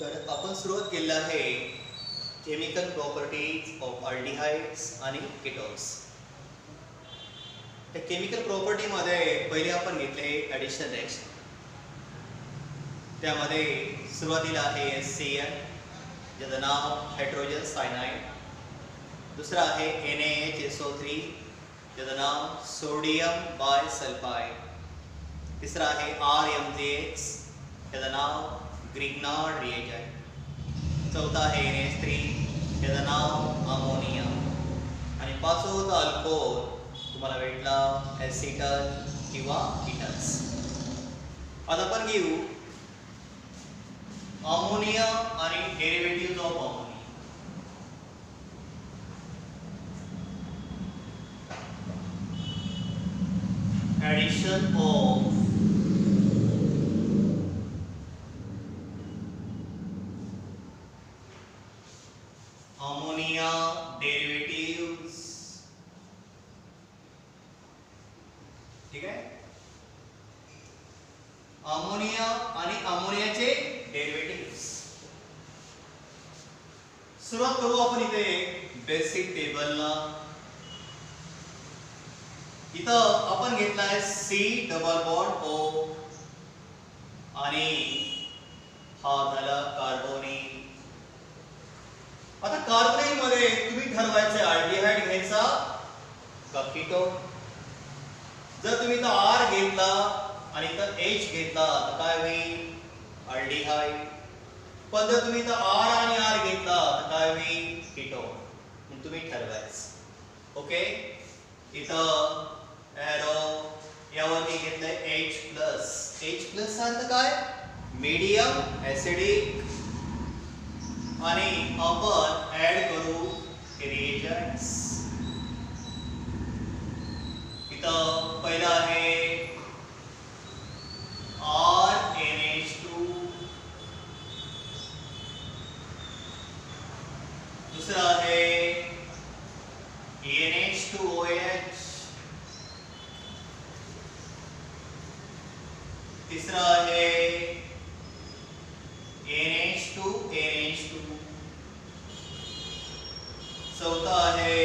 तर आपण सुरुवात केलेलं आहे केमिकल प्रॉपर्टीज ऑफ अल्डिहाइड्स आणि कीटोन्स. त्या केमिकल प्रॉपर्टीमध्ये पहिले आपण घेतले ॲडिशन रिएक्शन. त्यामध्ये सुरुवातीला आहे HCl ज्याचं नाव हायड्रोजन सायनाइड. दुसरा आहे NaHSO3 ज्याचं नाव सोडियम बायसल्फाइड. तिसरा आहे RMgX त्याचं नाव ग्रिग्नार्ड रिएजंट. चौथा आहे NH3 त्याचं नाव अमोनिया. आणि पाचवा होता अल्कोहोल, तुम्हाला भेटला ॲसिटल किंवा कीटन्स. आता आपण घेऊ अमोनिया आणि derivative of ammonia. Addition of ammonia derivatives. ठीक आहे, अमोनिया आणि अमोनियाचे डेरिव्हेटिव्ह्स. सुरुवात करू आपण इथे बेसिक टेबलला. इथं आपण घेतला आहे C डबल बॉन्ड O आणि हा झाला कार्बोनिल. आता कार्बोनिल मध्ये तुम्ही ठरवायचं अल्डिहाइड घ्यायचा का कीटोन. जर तुम्ही इथं R घेतला आणि इथं H घेतला तर काय होईल अल्डिहाइड. पण जर तुम्ही इथं R आणि R घेतला तर काय होईल कीटोन. मग तुम्ही ठरवायचं. ओके, इथं एरो यावरती घेतलंय H+. H+ अर्थ काय मीडियम ऍसिडिक. आणि आपण ऍड करू रिएजंट्स. इथं पहिला आहे RNH2, दुसरा आहे NH2OH, तिसरा आहे NH2NH2, चौथा आहे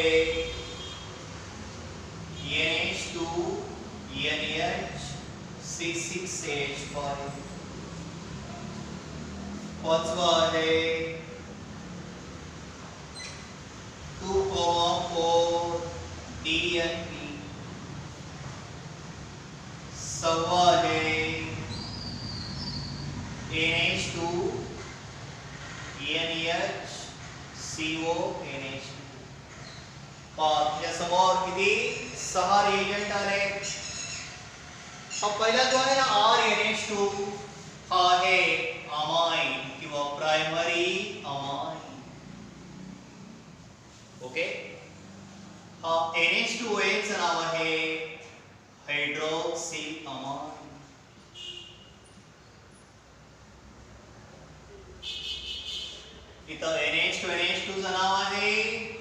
NH2NH6CH5, पाचवा आहे 2,4-DNP, सहावा आहे NH2NH या समोर किती 6 रिएजंट आले. हा पहिला जो आहे ना RNH2 हा आहे अमाइन किंवा प्रायमरी अमाइन. ओके, हा NH2OH चं नाव आहे हायड्रॉक्सिल अमाइन. इथं NH2NH2 चं नाव आहे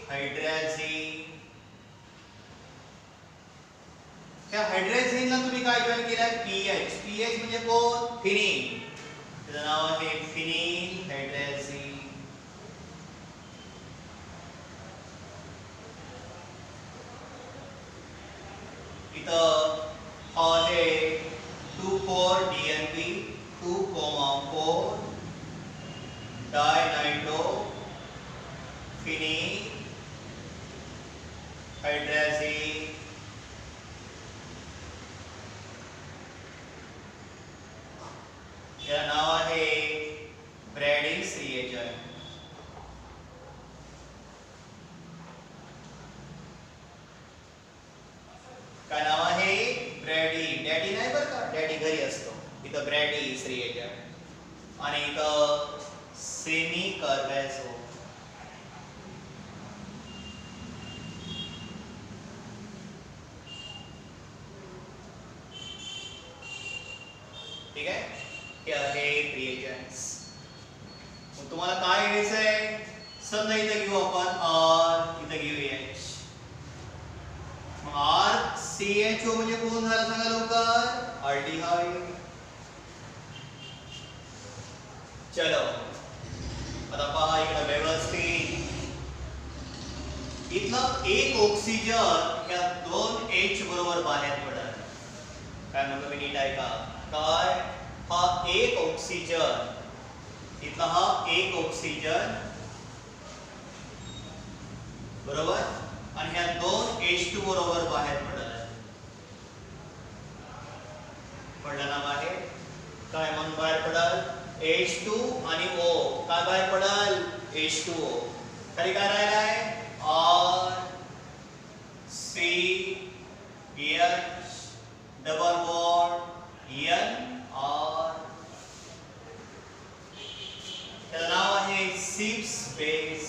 हायड्रॅझिन. त्या हायड्रॅझिनला तुम्ही काय जॉइन केलाय पीएच. पीएच म्हणजे कोण फिनील. त्याचं नाव आहे फिनील हायड्रॅझिन. इथं हा आहे 2,4-DNP 2,4 डायनाइट्रो फिनील हायड्रॅझिन. याला नाव आहे ब्रॅडिस रिएजंट. काय नाव आहे ब्रॅडी. डॅडी नाही बरं का, डॅडी घरी असतो. इथं ब्रॅडिस रिएजंट. आणि इथं सेमी कार्बॅझो. ठीक आहे, हे आहे रिएजंट्स. मग तुम्हाला काय घ्यायचंय. समजा इथं घेऊ आपण R, इथं घेऊ H. RCHO म्हणजे कोण झालं सांगा लवकर, अल्डिहाइड. चलो आता पहा इकडे व्यवस्थित इथं एक ऑक्सिजन या दोन H बरोबर बाहेर पडत. काय म्हणतो मी नीट ऐका. काय हा एक ऑक्सिजन इथला हा एक ऑक्सिजन बरोबर आणि ह्या दोन H2 बरोबर बाहेर पडत. पडलं ना बाहेर. काय म्हणून बाहेर पडल H2 आणि O. काय बाहेर पडल H2O. खाली काय राहिलाय R C H double bond N R. त्याचं नाव आहे सिप्स बेस.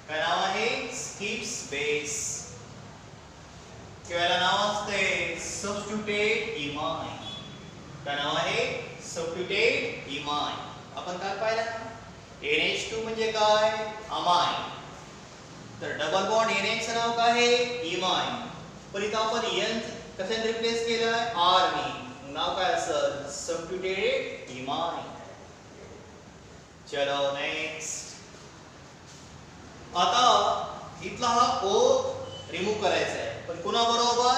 काय नाव आहे स्किप्स बेस किंवा नाव असते सबस्टिट्यूटेड इमाइन. काय नाव आहे सबस्टिट्यूटेड इमाइन. आपण काय पाहिलं NH2 म्हणजे काय अमाइन. तर डबल बॉन्ड NH चं नाव काय आहे इमाइन. पण इथं आपण N कशाने रिप्लेस केलंय R ने. नाव काय असेल सबस्टिट्यूटेड इमाइन. चलो नेक्स्ट. आता इथला हा O रिमूव्ह करायचा आहे पण कुणा बरोबर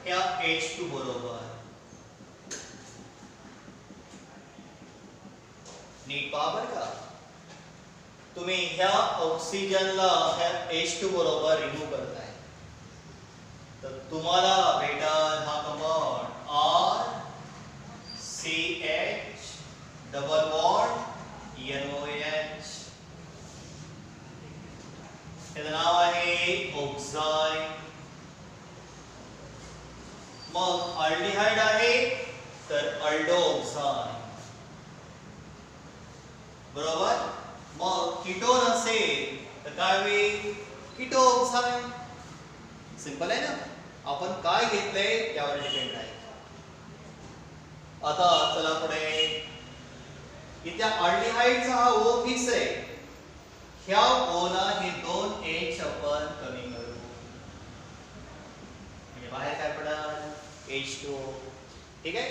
या H2 बरोबर. नीट पहा बरं का. तुम्ही ह्या ऑक्सिजनला ह्या H2 बरोबर रिमूव्ह करताय तर तुम्हाला भेटल हा compound RCH double bond NOH. त्याचं नाव आहे ऑक्साइड. मग अल्डिहाइड आहे तर अल्डोऑक्साइड बरोबर. मग कीटोन असेल तर काय होईल कीटो ऑक्साइड. सिंपल आहे ना. आपण काय घेतलंय त्यावर डिपेंड आहे. आता चला पुढे. इथे अल्डिहाइडचा हा O फिक्स आहे. ह्या O ला हे दोन H आपण कमी करू म्हणजे बाहेर काय पडल H2O. ठीक आहे.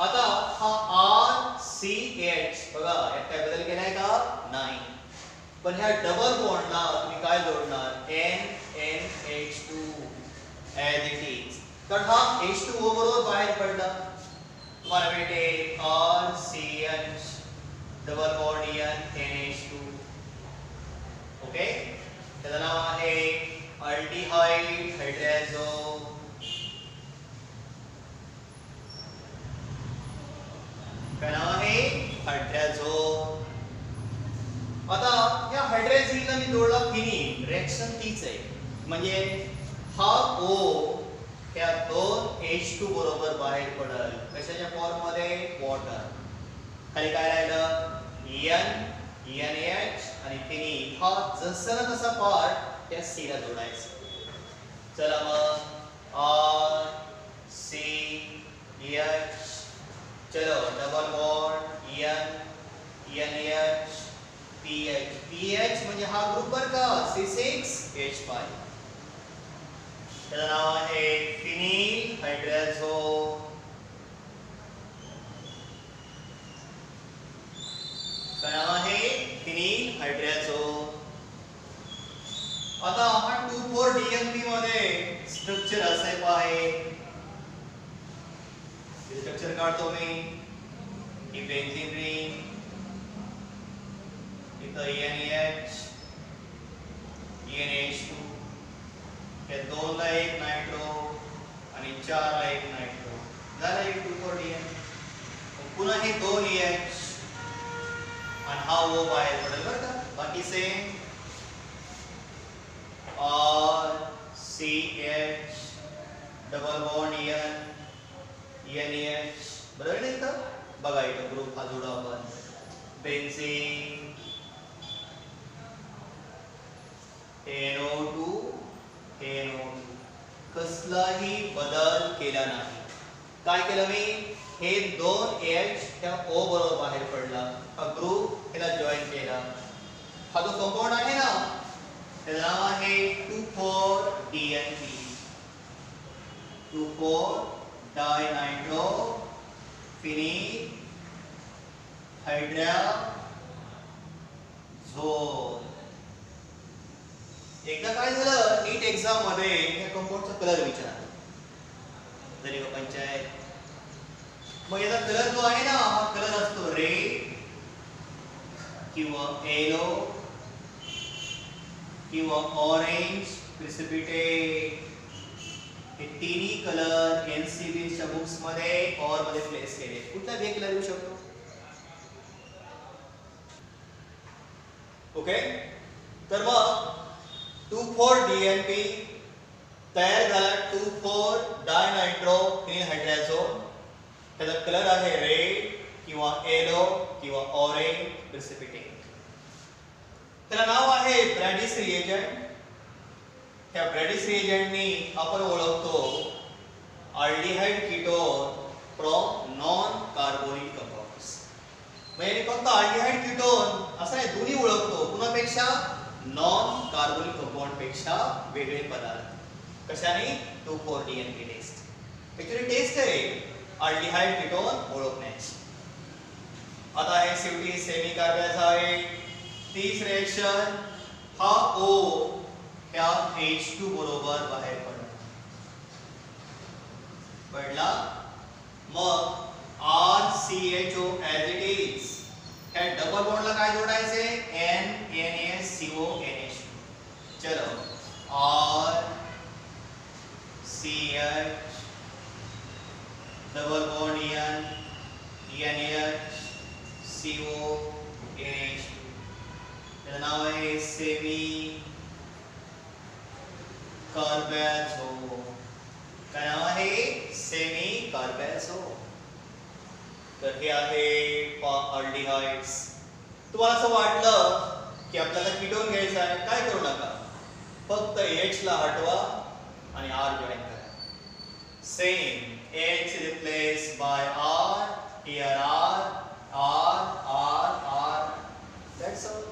आता हा RCH बघा यात काय बदल केलाय का नाही. पण ह्या डबल बॉन्डला तुम्ही काय जोडणार NH2 ऍज इट इज. तर हा H2O बरोबर बाहेर पडला. तुम्हाला भेटेल RCH double bond NH2. Okay. त्याचं नाव आहे अल्डिहाइड हायड्रॅझो. काय नाव आहे हायड्रॅझो. आता या हायड्रॅझिनला मी जोडला फिनील. रिएक्शन तीच आहे म्हणजे हा O त्या दोन H2 बरोबर बाहेर पडल. कशाच्या फॉर्म मध्ये वॉटर. खाली काय राहिलं NH आणि फिनील. हा जसा ना तसा पार्ट त्या C ला जोडायचा. चला मग RCH चलो डबल बॉन्ड NH PH म्हणजे हा ग्रुप बर का C6H5. त्याचं नाव आहे फिनील हायड्रॅझो. काय नाव आहे फिनील हायड्रॅझो. आता हा 2,4-DNP मध्ये स्ट्रक्चर असे आहे. स्ट्रक्चर काढतो मी. ही बेंझिन रिंग इथं NH NH2 या दोनला एक नायट्रो आणि चारला एक नायट्रो झालं एक 2,4-DNP. पुन्हा हे दोन H आणि हा O बाहेर पडेल बरं का. बाकी same RCH double bond NH बरोबर नाही का. बघा इथं ग्रुप हा जोडा आपण बेन्झीन NO2 कसलाही बदल केला नाही. काय केलं मी हे दोन H त्या O बरोबर बाहेर पडला. हा ग्रुप ह्याला जॉईन केला. हा जो कंपाऊंड आहे ना त्याचं नाव आहे 2,4-DNP 2,4-डायनायट्रो फिनील हायड्रॅझोन. एकदा काय झालं, नीट एक्झाम मध्ये या कंपाऊंडचा कलर विचारला, जरी का पंचायत. मग याचा कलर जो आहे ना, हा कलर असतो रेड किंवा येलो किंवा ऑरेंज प्रिसिपिटेट. हे तिन्ही कलर एनसीबीच्या बुक्स मध्ये और मध्ये प्लेस केले. कुठला बी कलर येऊ शकतो. ओके, तर मग 2,4-DNP तयार झाला. 2,4-डायनायट्रोफिनिल हायड्रॅझोन. त्याचा कलर आहे रेड किंवा येलो किंवा ऑरेंज प्रिसिपिटेट. त्याला नाव आहे ब्रॅडिस रिएजंट. ह्या ब्रॅडिस रिएजंटनी आपण ओळखतो aldehyde ketone from non carbonyl compounds. म्हणजे फक्त अल्डिहाइड कीटोन असं नाही, दोन्ही ओळखतो. कुणापेक्षा? नॉन कार्बोनिल कंपाऊंड पेक्षा वेगळे पदार्थ. कशाने? 2,4-DNP test. ऍक्च्युअली टेस्ट आहे अल्डिहाइड कीटोन ओळखण्याची. आता हे शेवटी सेमी कार्बॅज आहे. तीस रिएक्शन हा O ह्या H2 बरोबर बाहेर पडला. मग RCHO ऍज इट इज. ह्या डबल बॉन्डला काय जोडायचे? NaCO NH2. चलो, RCH double bond NaCO NH2. त्याचं नाव आहे सेमी कार्बॅझो. काय नाव आहे? सेमी कार्बॅझो. तर हे आहे अल्डिहाइड्स. तुम्हाला असं वाटलं की आपल्याला कीटोन घ्यायचं आहे, काय करू नका, फक्त H ला हटवा आणि R जॉइन करा. Same H replace by R. Here R. That's all.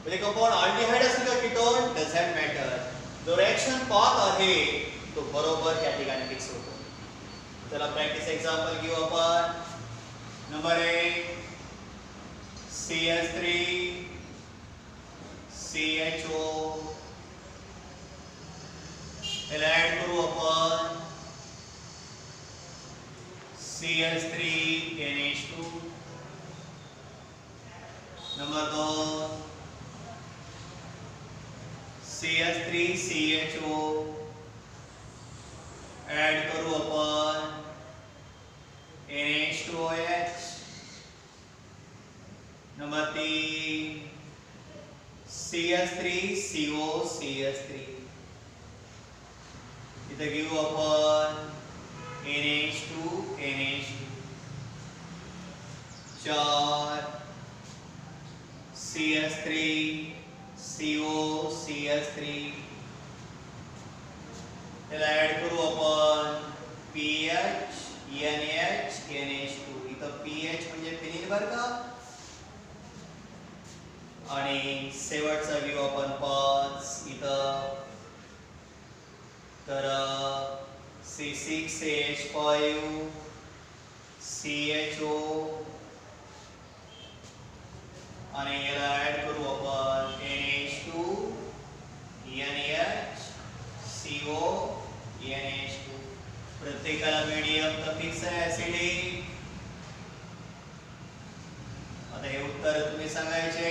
म्हणजे कंपाऊंड अल्डिहाइड असेल का कीटोन डझंट मॅटर. जो रिएक्शन पाथ आहे तो बरोबर या ठिकाणी फिक्स होतो. चला प्रॅक्टिस एक्झाम्पल घेऊ आपण. Number 1 CH3 CHO. याला ऍड करू आपण CH3 NH2. Number 2 CH3 CHO. Add करू आपण NH2OH. Number 3 CH3 CO CH3. इथे घेऊ आपण NH2 NH2. 4 CH3 CO CH3. याला ऍड करू आपण PH NH NH2. इथं PH म्हणजे फिनिल बरं का. आणि शेवटचा घेऊ आपण 5 इथं. तर C6H5 CHO. आणि याला ऍड करू आपण NH2 NH CO NH2. प्रत्येकाला मीडियम तर फिक्स आहे ऍसिडिक. आता हे उत्तर तुम्ही सांगायचे.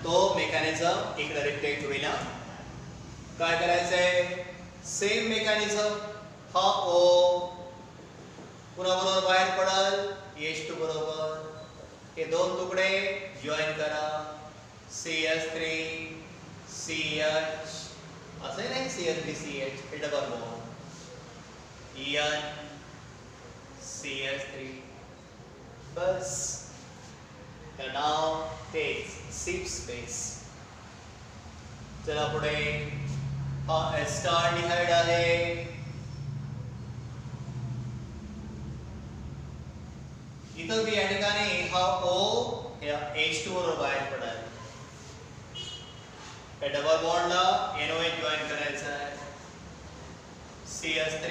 तो मेकॅनिझम इकडे रिफ्लेक्ट होईल. काय करायचंय? Same mechanism. हा O कुणाबरोबर बाहेर पडल? H2 बरोबर. हे दोन तुकडे जॉइन करा. CH3 CH. असं नाही CH3 CH. हे डबल बॉन्ड N CH3. बस. तर नाव तेच सिप स्पेस. चला पुढे. हा एस्टाल्डिहाइड आहे. इथं बी या ठिकाणी हा O या H2 बरोबर बाहेर पडाल. या डबल बॉन्डला NOH जॉइन करायचा आहे. CH3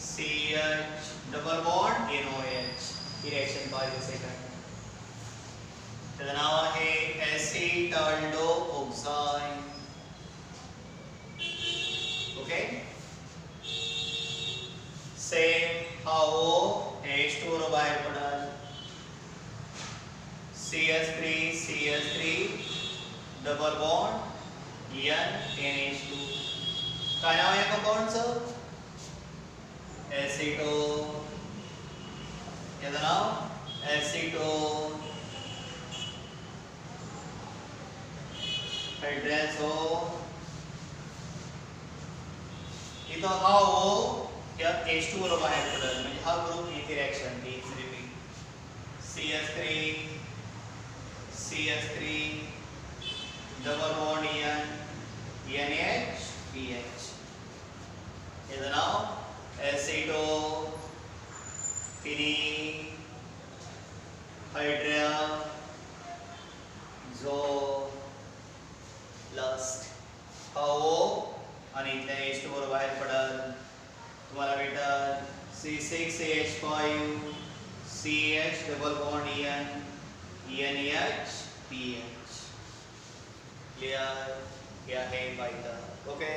CH double bond NOH. ही रिएक्शन पाहिजे सेकंड. त्याचं नाव आहे ऍसिटाल्डोऑक्साइड. ओके. सेम हा O H2 बाहेर पडल. CH3 double bond NH2. काय नाव आहे कंपाऊंडचं? एसिटोन. याचं नाव एसिटोन. हायड्रोजन. इथं हा O या H2 बरोबर बाहेर पडेल म्हणजे हा ग्रुप इथे रिएक्शन तीच repeat. CH3 double bond NH2PH. याचं नाव एसिटोफिनीहायड्रोजोलस्ट. हा O आणि इथल्या H2 बरोबर बाहेर पडेल. तुम्हाला भेटल C6H5 CH double bond NHPH. Clear? हे आहे पाहिजे. ओके.